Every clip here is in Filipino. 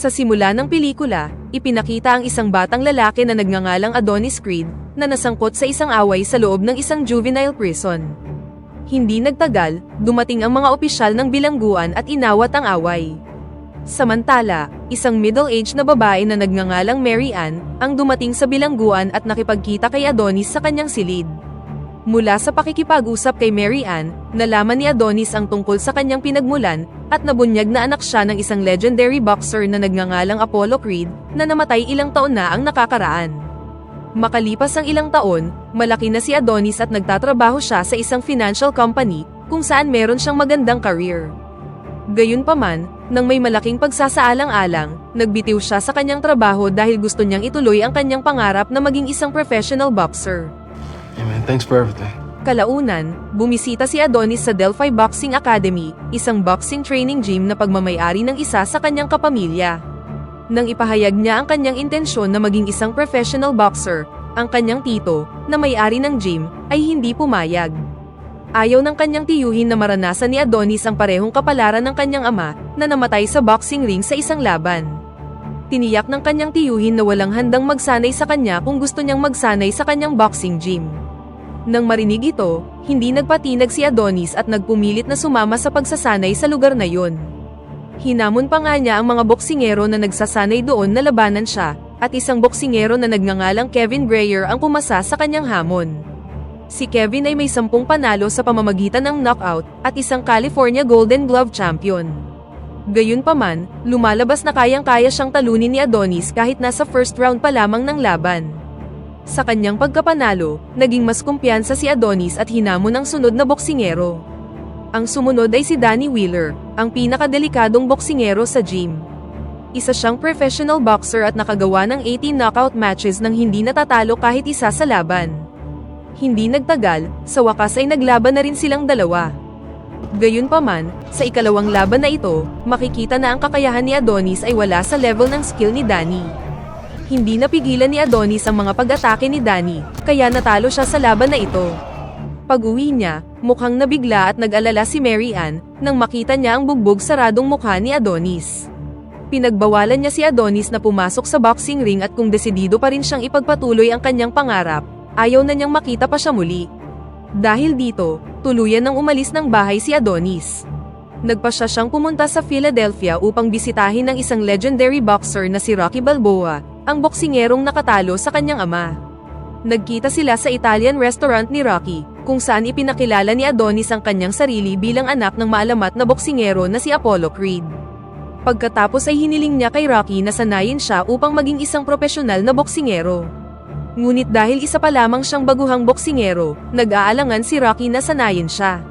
Sa simula ng pelikula, ipinakita ang isang batang lalaki na nagngangalang Adonis Creed, na nasangkot sa isang away sa loob ng isang juvenile prison. Hindi nagtagal, dumating ang mga opisyal ng bilangguan at inawat ang away. Samantala, isang middle-aged na babae na nagngangalang Mary Ann, ang dumating sa bilangguan at nakipagkita kay Adonis sa kanyang silid. Mula sa pakikipag-usap kay Mary Ann, nalaman ni Adonis ang tungkol sa kanyang pinagmulan, at nabunyag na anak siya ng isang legendary boxer na nagngangalang Apollo Creed, na namatay ilang taon na ang nakakaraan. Makalipas ang ilang taon, malaki na si Adonis at nagtatrabaho siya sa isang financial company, kung saan meron siyang magandang career. Gayunpaman, nang may malaking pagsasaalang-alang, nagbitiw siya sa kanyang trabaho dahil gusto niyang ituloy ang kanyang pangarap na maging isang professional boxer. Hey man, thanks for everything. Kalaunan, bumisita si Adonis sa Delphi Boxing Academy, isang boxing training gym na pagmamay-ari ng isa sa kanyang kapamilya. Nang ipahayag niya ang kanyang intensyon na maging isang professional boxer, ang kanyang tito, na may-ari ng gym, ay hindi pumayag. Ayaw ng kanyang tiyuhin na maranasan ni Adonis ang parehong kapalaran ng kanyang ama, na namatay sa boxing ring sa isang laban. Tiniyak ng kanyang tiyuhin na walang handang magsanay sa kanya kung gusto niyang magsanay sa kanyang boxing gym. Nang marinig ito, hindi nagpatinag si Adonis at nagpumilit na sumama sa pagsasanay sa lugar na yon. Hinamon pa nga niya ang mga boksingero na nagsasanay doon na labanan siya, at isang boksingero na nagngangalang Kevin Greyer ang pumasa sa kanyang hamon. Si Kevin ay may 10 panalo sa pamamagitan ng knockout, at isang California Golden Glove champion. Gayunpaman, lumalabas na kayang-kaya siyang talunin ni Adonis kahit nasa first round pa lamang ng laban. Sa kanyang pagkapanalo, naging mas kumpiyansa si Adonis at hinamon ang sunod na boksingero. Ang sumunod ay si Danny Wheeler, ang pinakadelikadong boksingero sa gym. Isa siyang professional boxer at nakagawa ng 18 knockout matches nang hindi natatalo kahit isa sa laban. Hindi nagtagal, sa wakas ay naglaban na rin silang dalawa. Gayunpaman, sa ikalawang laban na ito, makikita na ang kakayahan ni Adonis ay wala sa level ng skill ni Danny. Hindi napigilan ni Adonis ang mga pag-atake ni Danny, kaya natalo siya sa laban na ito. Pag-uwi niya, mukhang nabigla at nag-alala si Mary Ann, nang makita niya ang bugbog saradong mukha ni Adonis. Pinagbawalan niya si Adonis na pumasok sa boxing ring at kung desidido pa rin siyang ipagpatuloy ang kanyang pangarap, ayaw na niyang makita pa siya muli. Dahil dito, tuluyan nang umalis ng bahay si Adonis. Nagpasya siyang pumunta sa Philadelphia upang bisitahin ang isang legendary boxer na si Rocky Balboa, ang boksingerong nakatalo sa kanyang ama. Nagkita sila sa Italian restaurant ni Rocky, kung saan ipinakilala ni Adonis ang kanyang sarili bilang anak ng maalamat na boksingero na si Apollo Creed. Pagkatapos ay hiniling niya kay Rocky na sanayin siya upang maging isang profesional na boksingero. Ngunit dahil isa pa lamang siyang baguhang boksingero, nag-aalangan si Rocky na sanayin siya.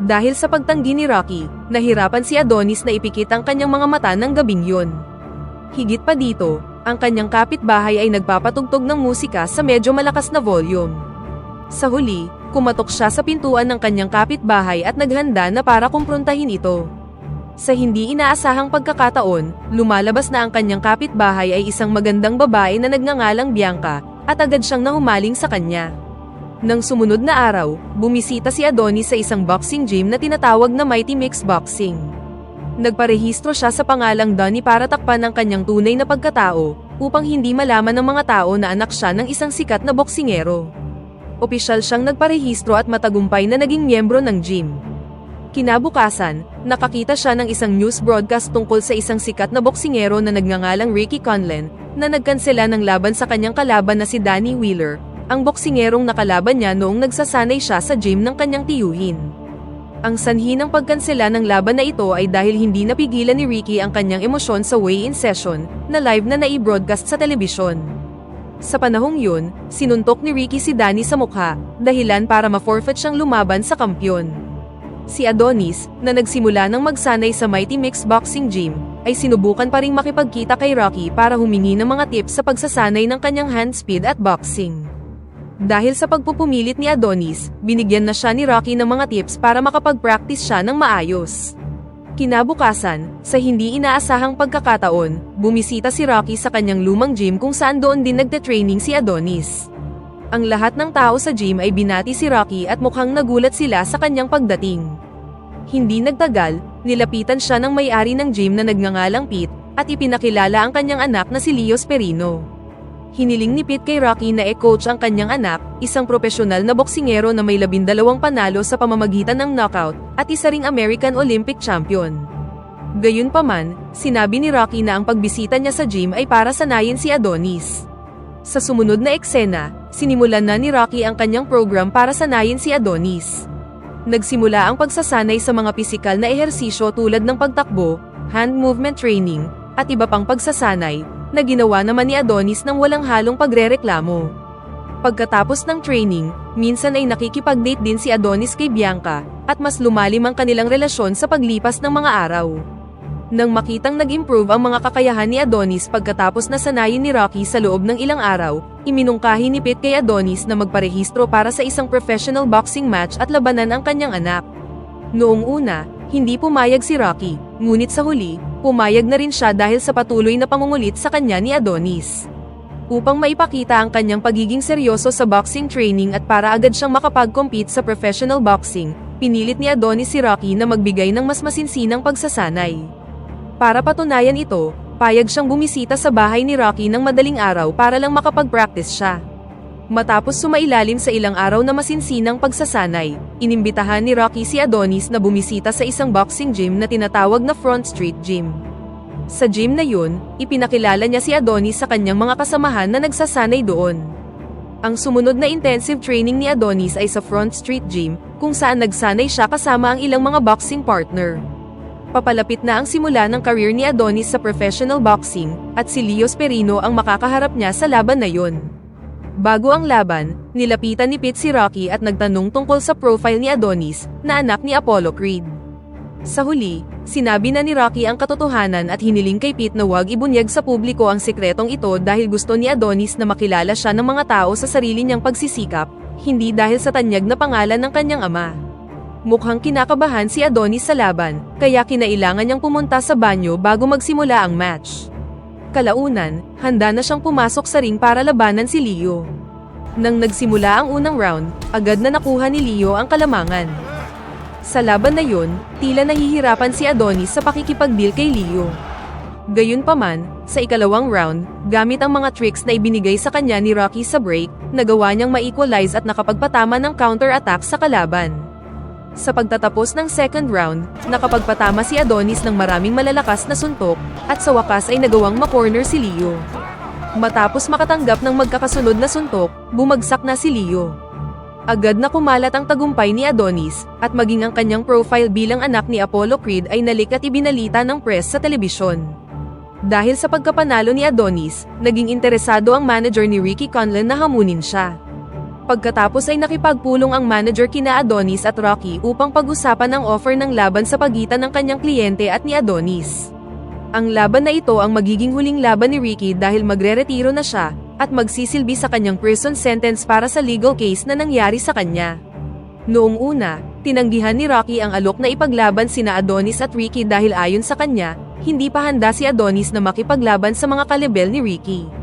Dahil sa pagtanggi ni Rocky, nahirapan si Adonis na ipikit ang kanyang mga mata ng gabing yun. Higit pa dito, ang kanyang kapitbahay ay nagpapatugtog ng musika sa medyo malakas na volume. Sa huli, kumatok siya sa pintuan ng kanyang kapitbahay at naghanda na para kumprontahin ito. Sa hindi inaasahang pagkakataon, lumalabas na ang kanyang kapitbahay ay isang magandang babae na nagngangalang Bianca, at agad siyang nahumaling sa kanya. Nang sumunod na araw, bumisita si Adonis sa isang boxing gym na tinatawag na Mighty Mix Boxing. Nagparehistro siya sa pangalang Donnie para takpan ang kanyang tunay na pagkatao, upang hindi malaman ng mga tao na anak siya ng isang sikat na boksingero. Opisyal siyang nagparehistro at matagumpay na naging miyembro ng gym. Kinabukasan, nakakita siya ng isang news broadcast tungkol sa isang sikat na boksingero na nagngangalang Ricky Conlan, na nagkansela ng laban sa kanyang kalaban na si Danny Wheeler, ang boksingerong nakalaban niya noong nagsasanay siya sa gym ng kanyang tiyuhin. Ang sanhi ng pagkansela ng laban na ito ay dahil hindi napigilan ni Ricky ang kanyang emosyon sa weigh-in session, na live na nai-broadcast sa telebisyon. Sa panahong yun, sinuntok ni Ricky si Danny sa mukha, dahilan para ma-forfeit siyang lumaban sa kampyon. Si Adonis, na nagsimula ng magsanay sa Mighty Mix Boxing Gym, ay sinubukan pa ring makipagkita kay Rocky para humingi ng mga tips sa pagsasanay ng kanyang hand speed at boxing. Dahil sa pagpupumilit ni Adonis, binigyan na siya ni Rocky ng mga tips para makapag-practice siya ng maayos. Kinabukasan, sa hindi inaasahang pagkakataon, bumisita si Rocky sa kanyang lumang gym kung saan doon din nagte-training si Adonis. Ang lahat ng tao sa gym ay binati si Rocky at mukhang nagulat sila sa kanyang pagdating. Hindi nagtagal, nilapitan siya ng may-ari ng gym na nagngangalang Pete, at ipinakilala ang kanyang anak na si Leo Sperino. Hiniling ni Pete kay Rocky na coach ang kanyang anak, isang profesional na boksingero na may 12 panalo sa pamamagitan ng knockout, at isa ring American Olympic champion. Gayunpaman, sinabi ni Rocky na ang pagbisita niya sa gym ay para sanayin si Adonis. Sa sumunod na eksena, sinimulan na ni Rocky ang kanyang program para sanayin si Adonis. Nagsimula ang pagsasanay sa mga pisikal na ehersisyo tulad ng pagtakbo, hand movement training, at iba pang pagsasanay, na ginawa naman ni Adonis ng walang halong pagrereklamo. Pagkatapos ng training, minsan ay nakikipag-date din si Adonis kay Bianca, at mas lumalim ang kanilang relasyon sa paglipas ng mga araw. Nang makitang nag-improve ang mga kakayahan ni Adonis pagkatapos na sanayin ni Rocky sa loob ng ilang araw, iminungkahi ni Pete kay Adonis na magparehistro para sa isang professional boxing match at labanan ang kanyang anak. Noong una, hindi pumayag si Rocky, ngunit sa huli, pumayag na rin siya dahil sa patuloy na pangungulit sa kanya ni Adonis. Upang maipakita ang kanyang pagiging seryoso sa boxing training at para agad siyang makapag-compete sa professional boxing, pinilit ni Adonis si Rocky na magbigay ng mas masinsinang pagsasanay. Para patunayan ito, payag siyang bumisita sa bahay ni Rocky ng madaling araw para lang makapag-practice siya. Matapos sumailalim sa ilang araw na masinsinang pagsasanay, inimbitahan ni Rocky si Adonis na bumisita sa isang boxing gym na tinatawag na Front Street Gym. Sa gym na yun, ipinakilala niya si Adonis sa kanyang mga kasamahan na nagsasanay doon. Ang sumunod na intensive training ni Adonis ay sa Front Street Gym, kung saan nagsanay siya kasama ang ilang mga boxing partner. Papalapit na ang simula ng career ni Adonis sa professional boxing, at si Leo Sperino ang makakaharap niya sa laban na yon. Bago ang laban, nilapitan ni Pete si Rocky at nagtanong tungkol sa profile ni Adonis, na anak ni Apollo Creed. Sa huli, sinabi na ni Rocky ang katotohanan at hiniling kay Pete na huwag ibunyag sa publiko ang sikretong ito dahil gusto ni Adonis na makilala siya ng mga tao sa sarili niyang pagsisikap, hindi dahil sa tanyag na pangalan ng kanyang ama. Mukhang kinakabahan si Adonis sa laban, kaya kinailangan niyang pumunta sa banyo bago magsimula ang match. Kalaunan, handa na siyang pumasok sa ring para labanan si Leo. Nang nagsimula ang unang round, agad na nakuha ni Leo ang kalamangan. Sa laban na yun, tila nahihirapan si Adonis sa pakikipag-deal kay Leo. Gayunpaman, sa ikalawang round, gamit ang mga tricks na ibinigay sa kanya ni Rocky sa break, nagawa niyang ma-equalize at nakapagpatama ng counter-attack sa kalaban. Sa pagtatapos ng second round, nakapagpatama si Adonis ng maraming malalakas na suntok, at sa wakas ay nagawang ma-corner si Leo. Matapos makatanggap ng magkakasunod na suntok, bumagsak na si Leo. Agad na kumalat ang tagumpay ni Adonis, at maging ang kanyang profile bilang anak ni Apollo Creed ay nalik at ibinalita ng press sa telebisyon. Dahil sa pagkapanalo ni Adonis, naging interesado ang manager ni Ricky Conlan na hamunin siya. Pagkatapos ay nakipagpulong ang manager kina Adonis at Rocky upang pag-usapan ang offer ng laban sa pagitan ng kanyang kliyente at ni Adonis. Ang laban na ito ang magiging huling laban ni Ricky dahil magre-retiro na siya, at magsisilbi sa kanyang prison sentence para sa legal case na nangyari sa kanya. Noong una, tinanggihan ni Rocky ang alok na ipaglaban sina Adonis at Ricky dahil ayon sa kanya, hindi pa handa si Adonis na makipaglaban sa mga kalebel ni Ricky.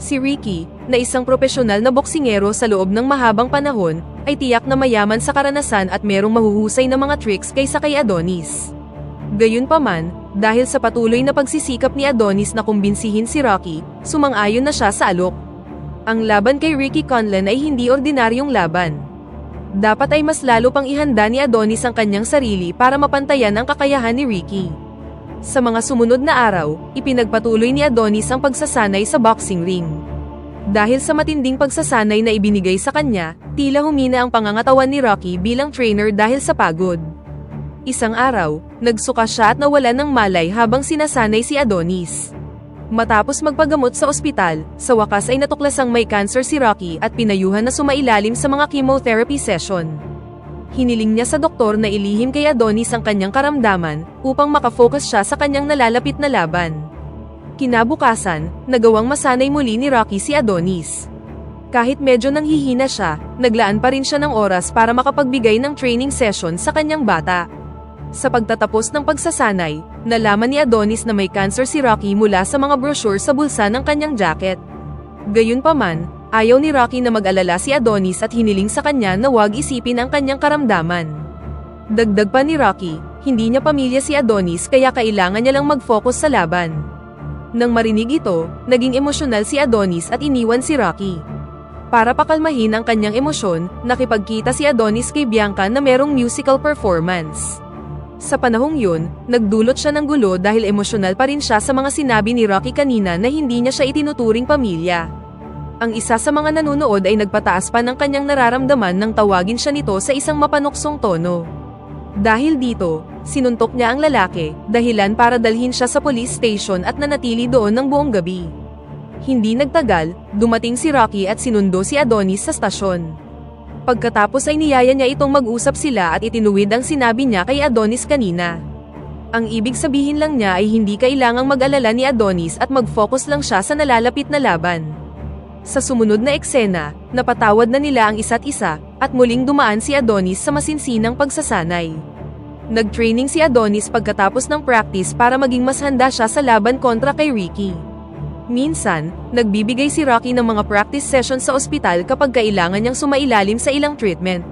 Si Ricky, na isang profesional na boksingero sa loob ng mahabang panahon, ay tiyak na mayaman sa karanasan at merong mahuhusay na mga tricks kaysa kay Adonis. Gayunpaman, dahil sa patuloy na pagsisikap ni Adonis na kumbinsihin si Rocky, sumang-ayon na siya sa alok. Ang laban kay Ricky Conlan ay hindi ordinaryong laban. Dapat ay mas lalo pang ihanda ni Adonis ang kanyang sarili para mapantayan ang kakayahan ni Ricky. Sa mga sumunod na araw, ipinagpatuloy ni Adonis ang pagsasanay sa boxing ring. Dahil sa matinding pagsasanay na ibinigay sa kanya, tila humina ang pangangatawan ni Rocky bilang trainer dahil sa pagod. Isang araw, nagsuka siya at nawalan ng malay habang sinasanay si Adonis. Matapos magpagamot sa ospital, sa wakas ay natuklasang may cancer si Rocky at pinayuhan na sumailalim sa mga chemotherapy session. Hiniling niya sa doktor na ilihim kay Adonis ang kanyang karamdaman, upang makafocus siya sa kanyang nalalapit na laban. Kinabukasan, nagawang masanay muli ni Rocky si Adonis. Kahit medyo nanghihina siya, naglaan pa rin siya ng oras para makapagbigay ng training session sa kanyang bata. Sa pagtatapos ng pagsasanay, nalaman ni Adonis na may cancer si Rocky mula sa mga brochure sa bulsa ng kanyang jacket. Gayunpaman, ayaw ni Rocky na mag-alala si Adonis at hiniling sa kanya na huwag isipin ang kanyang karamdaman. Dagdag pa ni Rocky, hindi niya pamilya si Adonis kaya kailangan niya lang mag-focus sa laban. Nang marinig ito, naging emosyonal si Adonis at iniwan si Rocky. Para pakalmahin ang kanyang emosyon, nakipagkita si Adonis kay Bianca na merong musical performance. Sa panahong yun, nagdulot siya ng gulo dahil emosyonal pa rin siya sa mga sinabi ni Rocky kanina na hindi niya siya itinuturing pamilya. Ang isa sa mga nanonood ay nagpataas pa ng kanyang nararamdaman nang tawagin siya nito sa isang mapanuksong tono. Dahil dito, sinuntok niya ang lalaki, dahilan para dalhin siya sa police station at nanatili doon ng buong gabi. Hindi nagtagal, dumating si Rocky at sinundo si Adonis sa stasyon. Pagkatapos ay niyaya niya itong mag-usap sila at itinuwid ang sinabi niya kay Adonis kanina. Ang ibig sabihin lang niya ay hindi kailangang mag-alala ni Adonis at mag-focus lang siya sa nalalapit na laban. Sa sumunod na eksena, napatawad na nila ang isa't isa, at muling dumaan si Adonis sa masinsinang pagsasanay. Nag-training si Adonis pagkatapos ng practice para maging mas handa siya sa laban kontra kay Ricky. Minsan, nagbibigay si Rocky ng mga practice session sa ospital kapag kailangan niyang sumailalim sa ilang treatment.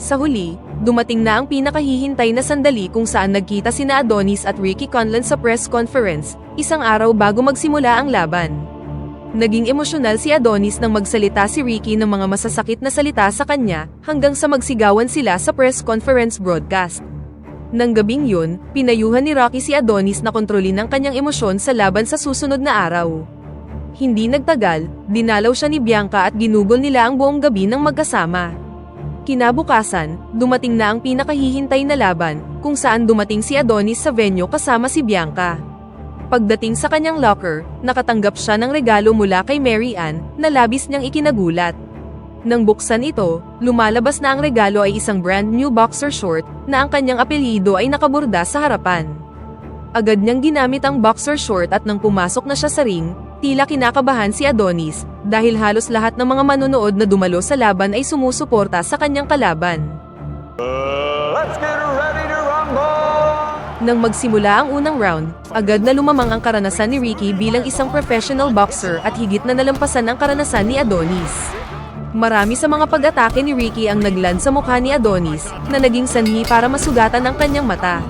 Sa huli, dumating na ang pinakahihintay na sandali kung saan nagkita sina Adonis at Ricky Conlan sa press conference, isang araw bago magsimula ang laban. Naging emosyonal si Adonis nang magsalita si Ricky ng mga masasakit na salita sa kanya, hanggang sa magsigawan sila sa press conference broadcast. Nang gabing yun, pinayuhan ni Rocky si Adonis na kontrolin ang kanyang emosyon sa laban sa susunod na araw. Hindi nagtagal, dinalaw siya ni Bianca at ginugol nila ang buong gabi ng magkasama. Kinabukasan, dumating na ang pinakahihintay na laban, kung saan dumating si Adonis sa venue kasama si Bianca. Pagdating sa kanyang locker, nakatanggap siya ng regalo mula kay Mary Ann, na labis niyang ikinagulat. Nang buksan ito, lumalabas na ang regalo ay isang brand new boxer short, na ang kanyang apelyido ay nakaborda sa harapan. Agad niyang ginamit ang boxer short at nang pumasok na siya sa ring, tila kinakabahan si Adonis, dahil halos lahat ng mga manonood na dumalo sa laban ay sumusuporta sa kanyang kalaban. Let's get ready to rumble! Nang magsimula ang unang round, agad na lumamang ang karanasan ni Ricky bilang isang professional boxer at higit na nalampasan ang karanasan ni Adonis. Marami sa mga pag-atake ni Ricky ang nagland sa mukha ni Adonis, na naging sanhi para masugatan ang kanyang mata.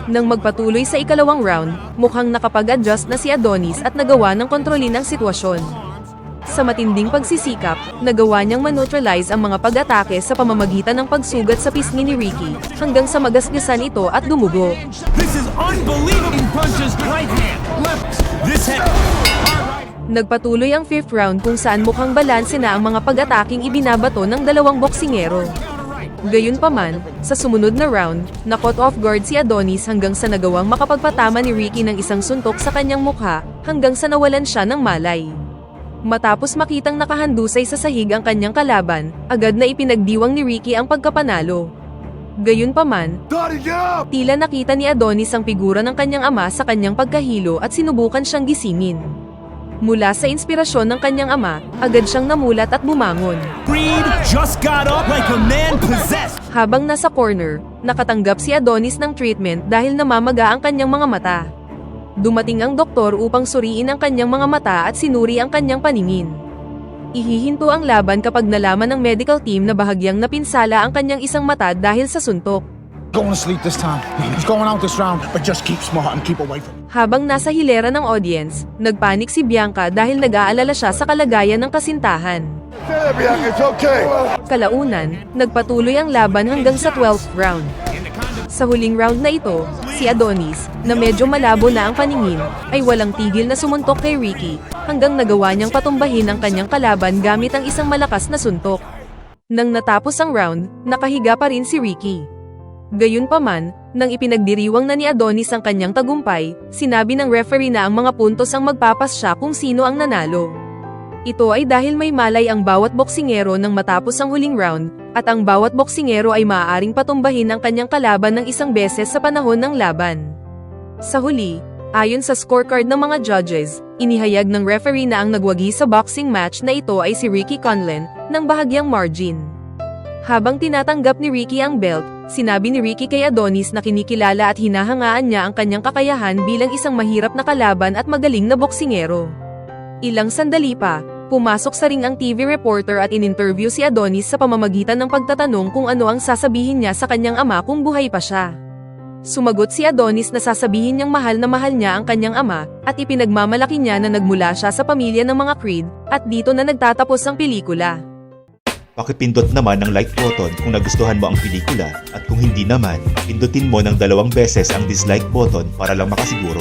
Nang magpatuloy sa ikalawang round, mukhang nakapag-adjust na si Adonis at nagawa ng kontrolin ang sitwasyon. Sa matinding pagsisikap, nagawa niyang maneutralize ang mga pag-atake sa pamamagitan ng pagsugat sa pisngi ni Ricky, hanggang sa magasgasan ito at dumugo. This is unbelievable punches, right hand, left, this head. Nagpatuloy ang fifth round kung saan mukhang balanse na ang mga pag-ataking ibinabato ng dalawang boksingero. Gayunpaman, sa sumunod na round, na-caught off guard si Adonis hanggang sa nagawang makapagpatama ni Ricky ng isang suntok sa kanyang mukha, hanggang sa nawalan siya ng malay. Matapos makitang nakahandusay sa sahig ang kanyang kalaban, agad na ipinagdiwang ni Ricky ang pagkapanalo. Gayunpaman, tila nakita ni Adonis ang figura ng kanyang ama sa kanyang pagkahilo at sinubukan siyang gisingin. Mula sa inspirasyon ng kanyang ama, agad siyang namulat at bumangon. Creed just got up like a man possessed. Habang nasa corner, nakatanggap si Adonis ng treatment dahil namamaga ang kanyang mga mata. Dumating ang doktor upang suriin ang kanyang mga mata at sinuri ang kanyang paningin. Ihihinto ang laban kapag nalaman ng medical team na bahagyang napinsala ang kanyang isang mata dahil sa suntok. Going to sleep this time. He's going out this round, but just keep smart and keep away from him. Habang nasa hilera ng audience, nagpanik si Bianca dahil nag-aalala siya sa kalagayan ng kasintahan. It's okay. Kalaunan, nagpatuloy ang laban hanggang sa 12th round. Sa huling round na ito, si Adonis, na medyo malabo na ang paningin, ay walang tigil na sumuntok kay Ricky, hanggang nagawa niyang patumbahin ang kanyang kalaban gamit ang isang malakas na suntok. Nang natapos ang round, nakahiga pa rin si Ricky. Gayunpaman, nang ipinagdiriwang na ni Adonis ang kanyang tagumpay, sinabi ng referee na ang mga puntos ang magpapasya kung sino ang nanalo. Ito ay dahil may malay ang bawat boksingero nang matapos ang huling round, at ang bawat boksingero ay maaaring patumbahin ang kanyang kalaban ng isang beses sa panahon ng laban. Sa huli, ayon sa scorecard ng mga judges, inihayag ng referee na ang nagwagi sa boxing match na ito ay si Ricky Conlan, ng bahagyang margin. Habang tinatanggap ni Ricky ang belt, sinabi ni Ricky kay Adonis na kinikilala at hinahangaan niya ang kanyang kakayahan bilang isang mahirap na kalaban at magaling na boksingero. Ilang sandali pa, pumasok sa ring ang TV reporter at in-interview si Adonis sa pamamagitan ng pagtatanong kung ano ang sasabihin niya sa kanyang ama kung buhay pa siya. Sumagot si Adonis na sasabihin niyang mahal na mahal niya ang kanyang ama, at ipinagmamalaki niya na nagmula siya sa pamilya ng mga Creed, at dito na nagtatapos ang pelikula. Pakipindot naman ng like button kung nagustuhan mo ang pelikula at kung hindi naman, pindutin mo ng 2 beses ang dislike button para lang makasiguro.